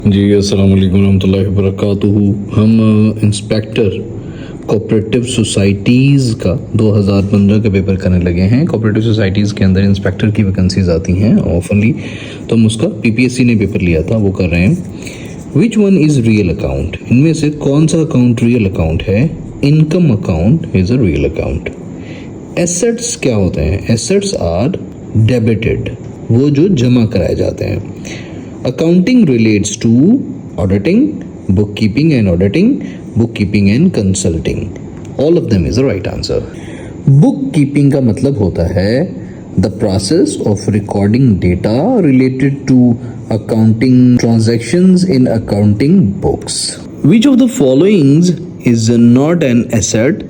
जी अस्सलाम वालेकुम रहमतुल्लाहि व बरकातुहू। हम इंस्पेक्टर कोऑपरेटिव सोसाइटीज़ का 2015 का पेपर करने लगे हैं। कोऑपरेटिव सोसाइटीज़ के अंदर इंस्पेक्टर की वैकेंसीज आती हैं ऑफनली, तो हम उसका पीपीएससी ने पेपर लिया था, वो कर रहे हैं। Which one is real account? इनमें से कौन सा अकाउंट रियल अकाउंट है? Income account is a real account. Assets क्या होते हैं? एसेट्स आर डेबिटेड, वो जो जमा कराए जाते हैं। Accounting relates to auditing, bookkeeping and auditing, bookkeeping and consulting. All of them is the right answer. Bookkeeping का मतलब होता है the process of recording data related to accounting transactions in accounting books. Which of the followings is not an asset?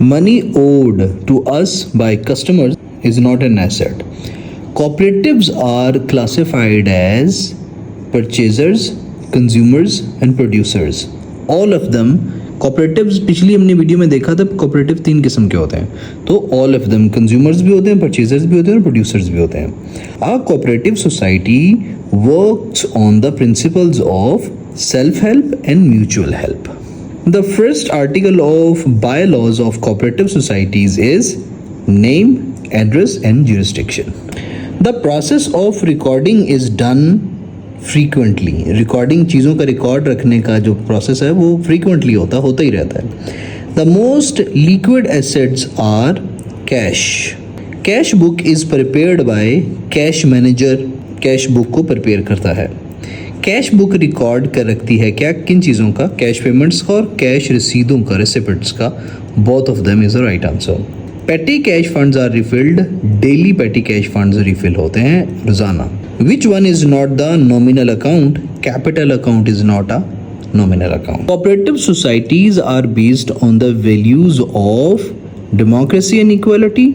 Money owed to us by customers is not an asset. Cooperatives are classified as purchasers, consumers and producers. All of them cooperatives, पिछली हमने video में देखा था cooperative 3 किस्म के होते हैं, तो all of them consumers भी होते हैं, purchasers भी होते हैं और producers भी होते हैं। A cooperative society works on the principles of self-help and mutual help. The first article of bylaws of cooperative societies is name, address and jurisdiction. The process of recording is done frequently. Recording, चीज़ों का record रखने का जो process है वो frequently होता ही रहता है। The most liquid assets are cash. Cash book is prepared by cash manager. Cash book को प्रिपेयर करता है। कैश बुक रिकॉर्ड कर रखती है क्या? किन चीज़ों का? कैश पेमेंट्स का और कैश रसीदों का, रेसिपिट्स का। Both of them is the right answer. Petty cash funds are refilled. Daily petty cash funds refill होते हैं रोज़ाना। Which one is not the nominal account? Capital account is not a nominal account. Cooperative societies are based on the values of democracy and equality,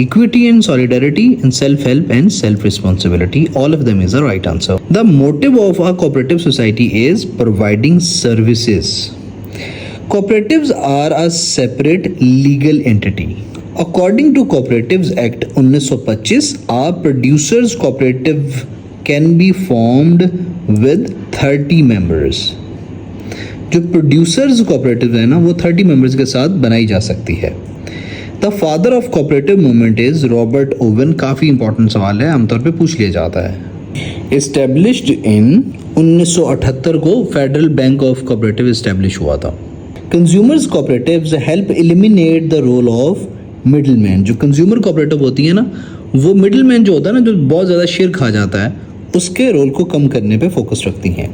equity and solidarity, and self-help and self-responsibility. All of them is the right answer. The motive of a cooperative society is providing services. Cooperatives are a separate legal entity. According to Cooperatives Act 1925, a producers cooperative can be formed with 30 members. जो producers cooperative है ना, वो 30 members के साथ बनाई जा सकती है। The father of cooperative movement is Robert Owen. काफ़ी important सवाल है, आमतौर पे पूछ लिया जाता है। Established in 1978 को federal bank of cooperative establish हुआ था। Consumers cooperatives help eliminate the role of middleman. जो कंज्यूमर कोऑपरेटिव होती है ना, वो मिडलमैन जो होता है ना, जो बहुत ज़्यादा शेयर खा जाता है, उसके रोल को कम करने पे फोकस रखती हैं।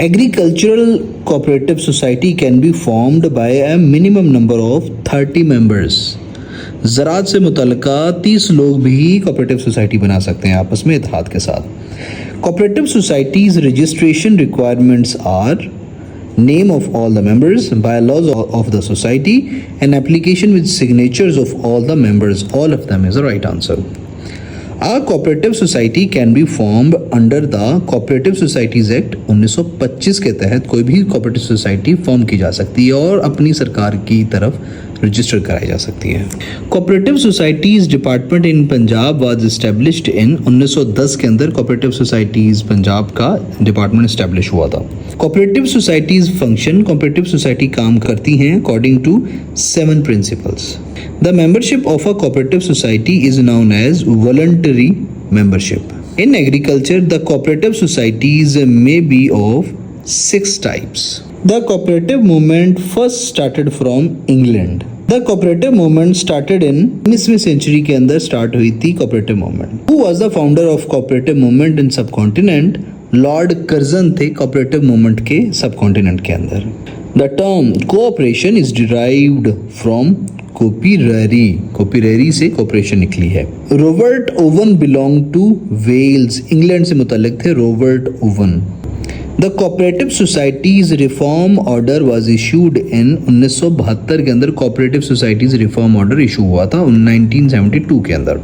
Agricultural cooperative society can be formed by a minimum number of 30 members. ज़राअत से मुतल्लिका 30 लोग भी कोऑपरेटिव सोसाइटी बना सकते हैं आपस में इत्तेहाद के साथ। Cooperative societies registration requirements are name of all the members, bylaws of the society, and application with signatures of all the members. All of them is the right answer. A cooperative society can be formed under the Cooperative Societies Act 1925 के तहत कोई भी cooperative society form की जा सकती है और अपनी सरकार की तरफ रजिस्टर कराई जा सकती है। Cooperative societies department in Punjab was established in 1910 के अंदर कोऑपरेटिव सोसाइटीज़ पंजाब का डिपार्टमेंट एस्टेब्लिश हुआ था। Cooperative societies function, cooperative society काम करती हैं according to 7 principles. The membership of a cooperative society is known as voluntary membership. In agriculture, the cooperative societies may be of 6 types. The cooperative movement first started from England. The cooperative movement started in 19वीं century के अंदर start हुई थी cooperative movement. Who was the founder of cooperative movement in subcontinent? Lord Curzon थे cooperative movement के subcontinent के अंदर। The term cooperation is derived from कोपीरेरी। कोपीरेरी से कॉपरेशन निकली है। Robert Owen belong to Wales. England से मुतल्लिक थे Robert Owen. The cooperative societies reform order was issued in 1972 के अंदर cooperative societies reform order issue हुआ था 1972 के अंदर।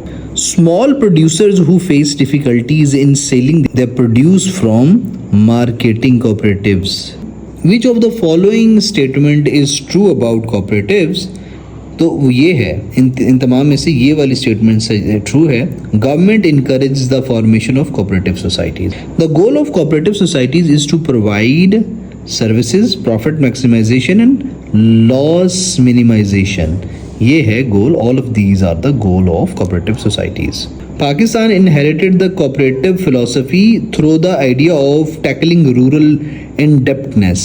Small producers who face difficulties in selling their produce from marketing cooperatives. Which of the following statement is true about cooperatives? तो ये है, इन तमाम में से ये वाली स्टेटमेंट ट्रू है। Government encourage the formation of cooperative societies. The goal of cooperative societies is to provide services, profit maximization and loss minimization. ये है goal. All of these are the goal of cooperative societies. Pakistan inherited the cooperative philosophy through the idea of tackling rural indebtedness,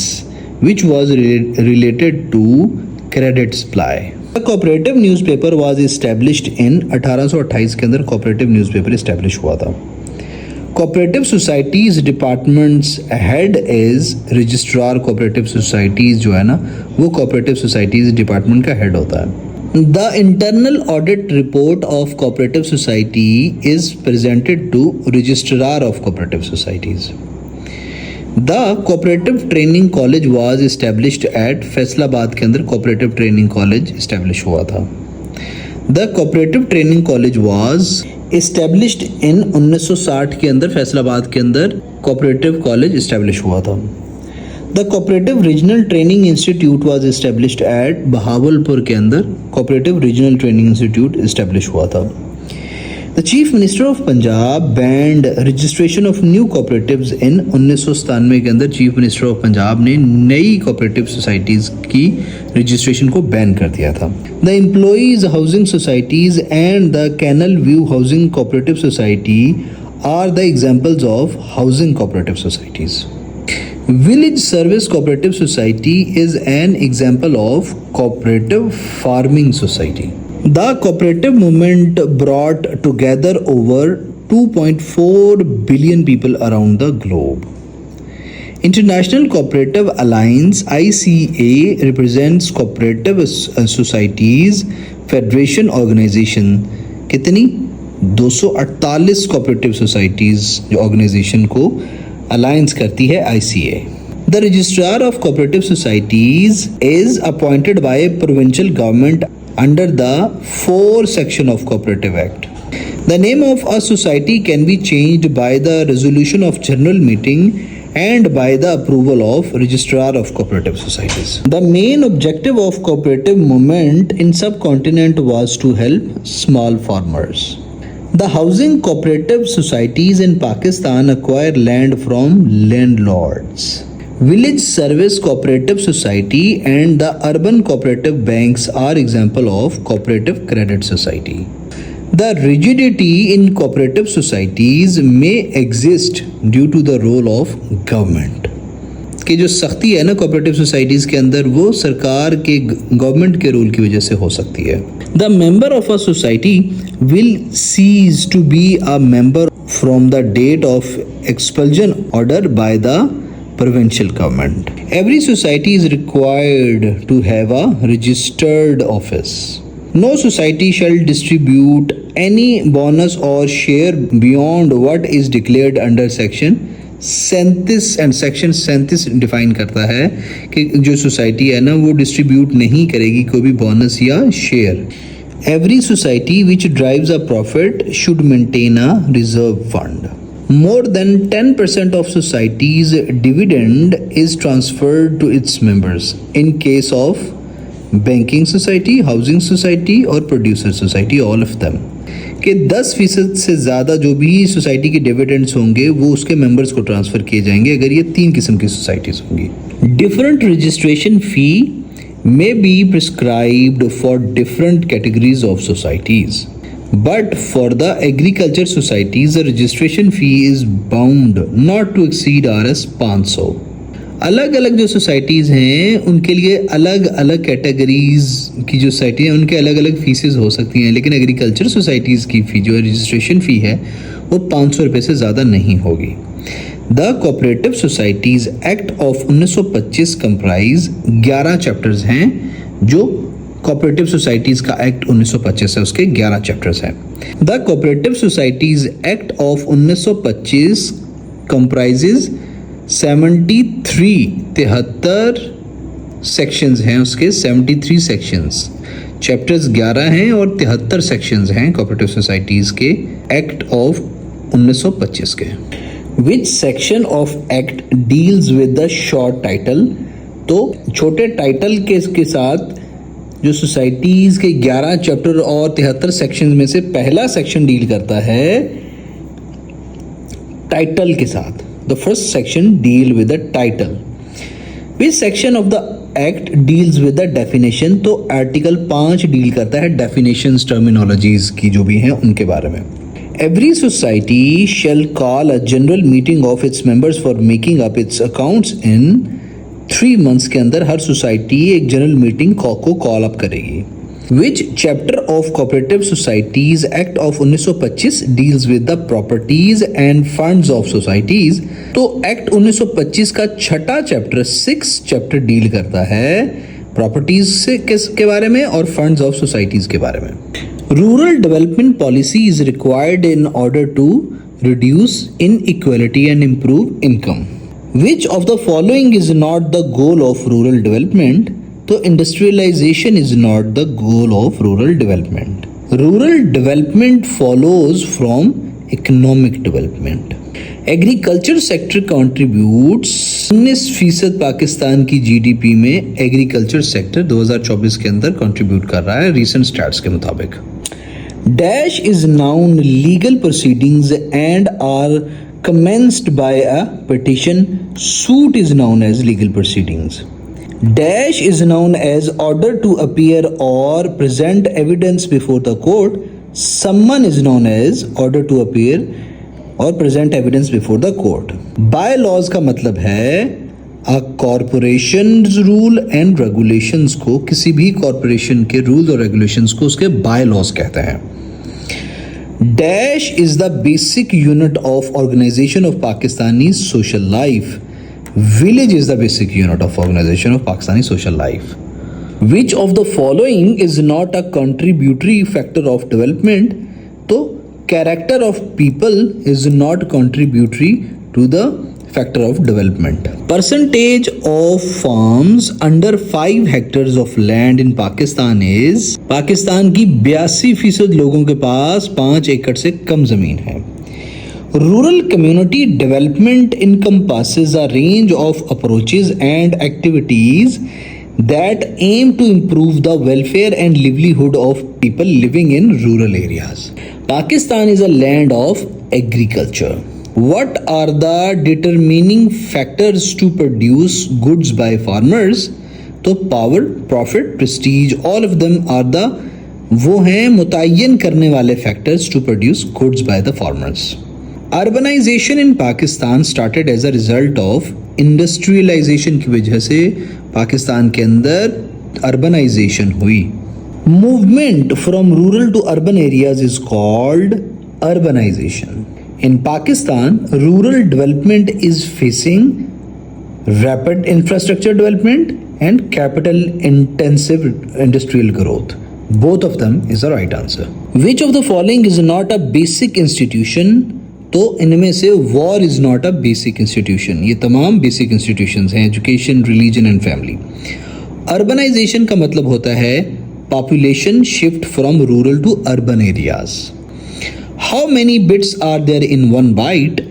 which was related to credit supply. The cooperative newspaper was established in 1828 के अंदर cooperative newspaper establish हुआ था। cooperative societies departments head is registrar cooperative societies जो है ना वो cooperative societies department का head होता है। The internal audit report of cooperative society is presented to registrar of cooperative societies. The cooperative training college was established at Faisalabad के अंदर cooperative training college establish हुआ था। The cooperative training college was established in 1960 के अंदर फैसलाबाद के अंदर cooperative college establish हुआ था। The Cooperative Regional Training Institute was established at Bahawalpur के अंदर Cooperative Regional Training Institute establish हुआ था। The Chief Minister of Punjab banned registration of new cooperatives in 1997 के अंदर Chief Minister of Punjab ने नई cooperative societies की registration को ban कर दिया था। The Employees Housing Societies and the Canal View Housing Cooperative Society are the examples of housing cooperative societies. Village Service Cooperative Society is an example of cooperative farming society. The cooperative movement brought together over 2.4 billion people around the globe. International Cooperative Alliance (ICA) represents cooperative societies federation organization. कितनी 248 cooperative societies जो organization को alliance करती है ICA. The registrar of cooperative societies is appointed by provincial government under the 4 section of Cooperative Act. The name of a society can be changed by the resolution of general meeting and by the approval of registrar of cooperative societies. The main objective of cooperative movement in subcontinent was to help small farmers. The housing cooperative societies in Pakistan acquire land from landlords. Village Service Cooperative Society and the Urban Cooperative Banks are example of cooperative credit society. The rigidity in cooperative societies may exist due to the role of government. कि जो सख्ती है ना cooperative societies के अंदर वो सरकार के गवर्नमेंट के रोल की वजह से हो सकती है। The member of a society will cease to be a member from the date of expulsion order by the provincial government. Every society is required to have a registered office. No society shall distribute any bonus or share beyond what is declared under section 37 and section 37 define करता है कि जो society है ना वो distribute नहीं करेगी कोई भी बोनस या share. Every society which drives a profit should maintain a reserve fund. More than 10% of society's dividend is transferred to its members in case of banking society, housing society और producer society, all of them. कि 10% से ज़्यादा जो भी society के dividends होंगे वो उसके मेंबर्स को ट्रांसफ़र किए जाएंगे अगर ये 3 किस्म की सोसाइटीज़ होंगी। Different registration fee may be prescribed for different categories of societies. But for the agriculture societies, the registration fee is bound not to exceed Rs 500. अलग अलग जो सोसाइटीज़ हैं उनके लिए अलग अलग कैटेगरीज की जो सोसाइटी हैं उनके अलग अलग फीसेस हो सकती हैं, लेकिन एग्रीकल्चर सोसाइटीज़ की फ़ी जो रजिस्ट्रेशन फ़ी है वो 500 रुपये से ज़्यादा नहीं होगी। The cooperative societies act of 1925 comprise 11 chapters हैं जो कोऑपरेटिव सोसाइटीज़ का एक्ट 1925 है उसके 11 चैप्टर्स हैं। The cooperative societies act of 1925 comprises 73 sections हैं उसके 73 सेक्शंस, चैप्टर्स 11 हैं और 73 सेक्शंस हैं कोऑपरेटिव सोसाइटीज़ के एक्ट ऑफ 1925 के। Which section of act deals with the short title, तो छोटे टाइटल के साथ जो सोसाइटीज़ के 11 चैप्टर और 73 सेक्शन में से पहला सेक्शन डील करता है टाइटल के साथ। The first section deal with the title. Which section of the act deals with the definition? तो आर्टिकल 5 डील करता है डेफिनेशंस, टर्मिनोलॉजीज की जो भी हैं उनके बारे में। Every society shall call a general meeting of its members for making up its accounts in 3 months के अंदर हर सोसाइटी एक जनरल मीटिंग को कॉल अप करेगी। Which chapter of cooperative societies act of 1925 deals with the properties and funds of societies? तो act 1925 का छठा चैप्टर 6 चैप्टर डील करता है प्रॉपर्टीज से के बारे में और फंड्स ऑफ सोसाइटीज के बारे में। Rural development policy is required in order to reduce inequality and improve income. Which of the following is not the goal of rural development? तो industrialization is not the goal of rural development. Rural development follows from economic development. Agriculture sector contributes 19% Pakistan की GDP में agriculture sector 2024 के अंदर contribute कर रहा है recent stats के मुताबिक। Dash is noun legal proceedings and are commenced by a petition. Suit is known as legal proceedings. Dash is known as order to appear or present evidence before the court. Summon is known as order to appear or present evidence before the court. Bylaws का मतलब है a corporation's rule and regulations को, किसी भी corporation के rule और regulations को उसके bylaws कहते हैं। Dash is the basic unit of organization of Pakistani social life. Village is the basic unit of organization of Pakistani social life. Which of the following is not a contributory factor of development? तो character of people is not contributory to the factor of development. Percentage of farms under 5 hectares of land in Pakistan is? Pakistan की 82% लोगों के पास 5 एकड़ से कम जमीन है। Rural community development encompasses a range of approaches and activities that aim to improve the welfare and livelihood of people living in rural areas. Pakistan is a land of agriculture. What are the determining factors to produce goods by farmers? तो power, profit, prestige, all of them are the वो हैं मुतय्यन करने वाले factors to produce goods by the farmers. Urbanization in Pakistan started as a result of industrialization की वजह से पाकिस्तान के अंदर urbanization हुई। Movement from rural to urban areas is called urbanization. In Pakistan, rural development is facing rapid infrastructure development and capital intensive industrial growth. Both of them is the right answer. Which of the following is not a basic institution? तो इनमें से war is not a basic institution. ये तमाम basic institutions हैं, education, religion and family. Urbanization का मतलब होता है population shift from rural to urban areas. How many bits are there in one byte?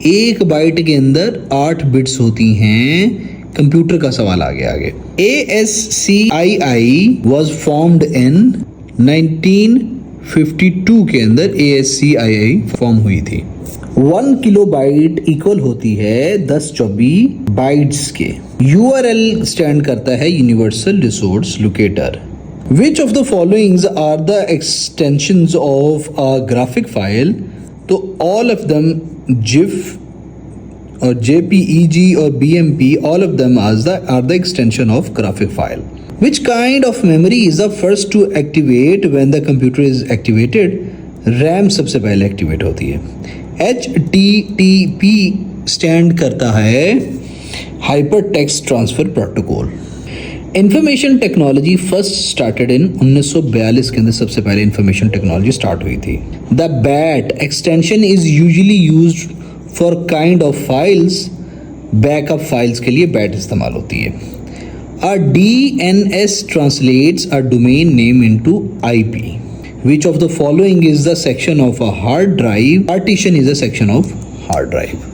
एक बाइट के अंदर 8 बिट्स होती हैं। कंप्यूटर का सवाल आ गया आगे। ASCII was formed in 1952 के अंदर ASCII फॉर्म हुई थी। 1 किलोबाइट इक्वल होती है 1024 बाइट्स के। URL स्टैंड करता है universal resource locator. Which of the followings are the extensions of a graphic file? तो all of them GIF or JPEG or BMP, all of them are the extension of graphic file. Which kind of memory is the first to activate when the computer is activated? RAM सबसे पहले activate होती है। HTTP stand करता है Hypertext Transfer Protocol. Information technology first started in 1942 के अंदर सबसे पहले इंफॉर्मेशन टेक्नोलॉजी स्टार्ट हुई थी। The bat extension is usually used for kind of files. Backup files के लिए बैट इस्तेमाल होती है। अ DNS translates a domain name into IP. Which of the following is the section of a hard drive? Partition is a section of hard drive.